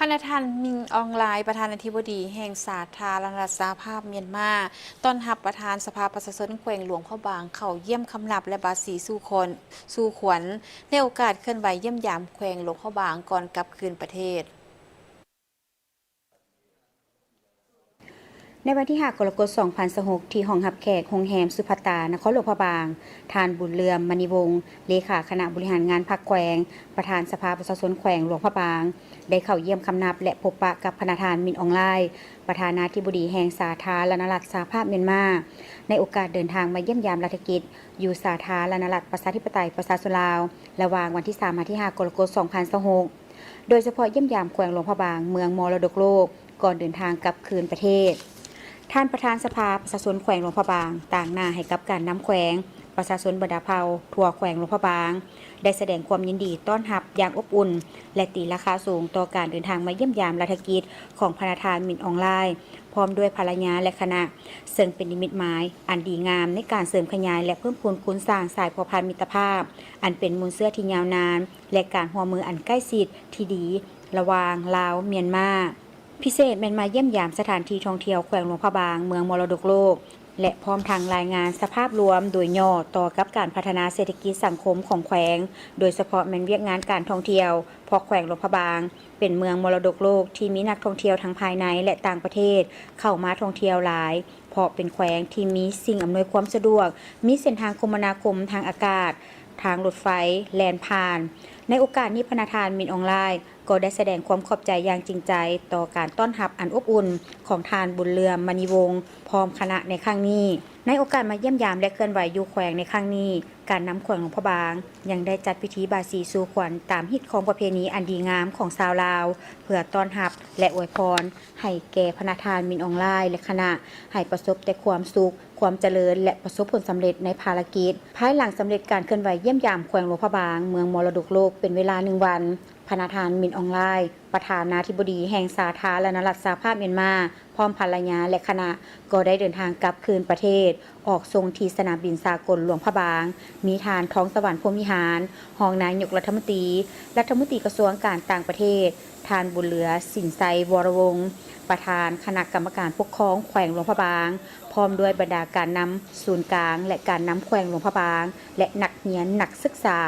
พระท่านมิงอองไลน์ประธานาธิบดีแห่งสาธารณรัฐสหภาพเมียนมาต้อนรับประธานสภาประชาชนแขวงหลวงพ่อบางเข้าเยี่ยมคำนับและบาสีสู่ขวัญในโอกาสเคลื่อนไหวเยี่ยมยามแขวงหลวงพ่อบางก่อนกลับคืนประเทศในวันที่5 กรกฎาคม 2026 ที่ห้องรับแขกโรงแรมสุภัตตานครหลวงพระบางทานบุญเรืองมณีวงศ์เลขาคณะบริหารงานพรรคแขวงประธานสภาประชาชนแขวงหลวงพระบางได้เข้าเยี่ยมคำนับและพบปะกับพระธานมินอองไลน์ประธานาธิบดีแห่งสาธารณรัฐสหภาพเมียนมาในโอกาสเดินทางมาเยี่ยมยามรัฐกิจอยู่สาธารณรัฐประชาธิปไตยประชาชนลาวระหว่างวันที่3 ถึง 5 กรกฎาคม 2026โดยเฉพาะเยี่ยมยามแขวงหลวงพระบางเมืองมรดกโลกก่อนเดินทางกลับคืนประเทศท่านประธานสภาประชาชนแขวงหลวงพระบางต่างหน้าให้กับการนำแขวงประชาชนบรรดาเผ่าทั่วแขวงหลวงพระบางได้แสดงความยินดีต้อนรับอย่างอบอุ่นและตีราคาสูงต่อการเดินทางมาเยี่ยมยามรัฐกิจของพระประธานมินอองไลน์พร้อมด้วยภรรยาและคณะซึ่งเป็นนิมิตหมายอันดีงามในการเสริมขยายและเพิ่มพูนคุณสร้างสายเผ่าพันธุ์มิตรภาพอันเป็นมูลเสื้อที่ยาวนานและการร่วมมืออันใกล้ชิดที่ดีระหว่างลาวเมียนมาพิเศษแม่นมาเยี่ยมยามสถานที่ท่องเที่ยวแขวงหลวงพระบางเมืองมรดกโลกและพร้อมทางรายงานสภาพรวมโดยย่อต่อกับการพัฒนาเศรษฐกิจสังคมของแขวงโดยเฉพาะแม่นเวียกงานการท่องเที่ยวเพราะแขวงหลวงพระบางเป็นเมืองมรดกโลกที่มีนักท่องเที่ยวทั้งภายในและต่างประเทศเข้ามาท่องเที่ยวหลายเพราะเป็นแขวงที่มีสิ่งอำนวยความสะดวกมีเส้นทางคมนาคมทางอากาศทางรถไฟแล่นผ่านในโอกาสนี้พระประธานมินอองไลน์ก็ได้แสดงความขอบใจอย่างจริงใจต่อการต้อนรับอันอบอุ่นของทานบุญเรืองมณีวงศ์พร้อมคณะในครั้งนี้ในโอกาสมาเยี่ยมยามและเคลื่อนไหวอยู่แขวงในครั้งนี้การนำแขวงหลวงพระบางยังได้จัดพิธีบายสีสู่ขวัญตามฮิตของประเพณีอันดีงามของชาวลาวเพื่อต้อนรับและอวยพรให้แก่พระประธานมินอองไลน์และคณะให้ประสบแต่ความสุขความเจริญและประสบผลสำเร็จในภารกิจภายหลังสำเร็จการเคลื่อนไหวเยี่ยมยามแขวงหลวงพระบางเมืองมรดกโลกเป็นเวลา1 วันพระประธานมินอองไลน์ประธานาธิบดีแห่งสาธารณรัฐสหภาพเมียนมาพร้อมภรรยาและคณะก็ได้เดินทางกลับคืนประเทศออกทรงที่สนามบินสากลหลวงพระบางมีทานท้องสวรรค์พรหมวิหารรองนายกรัฐมนตรีกระทรวงการต่างประเทศทานบุญเหลือสินไซวรวงศ์ประธานคณะกรรมการปกครองแขวงหลวงพระบางพร้อมด้วยบรรดาการนำศูนย์กลางและการนำแขวงหลวงพระบางและนักเรียนนักศึกษา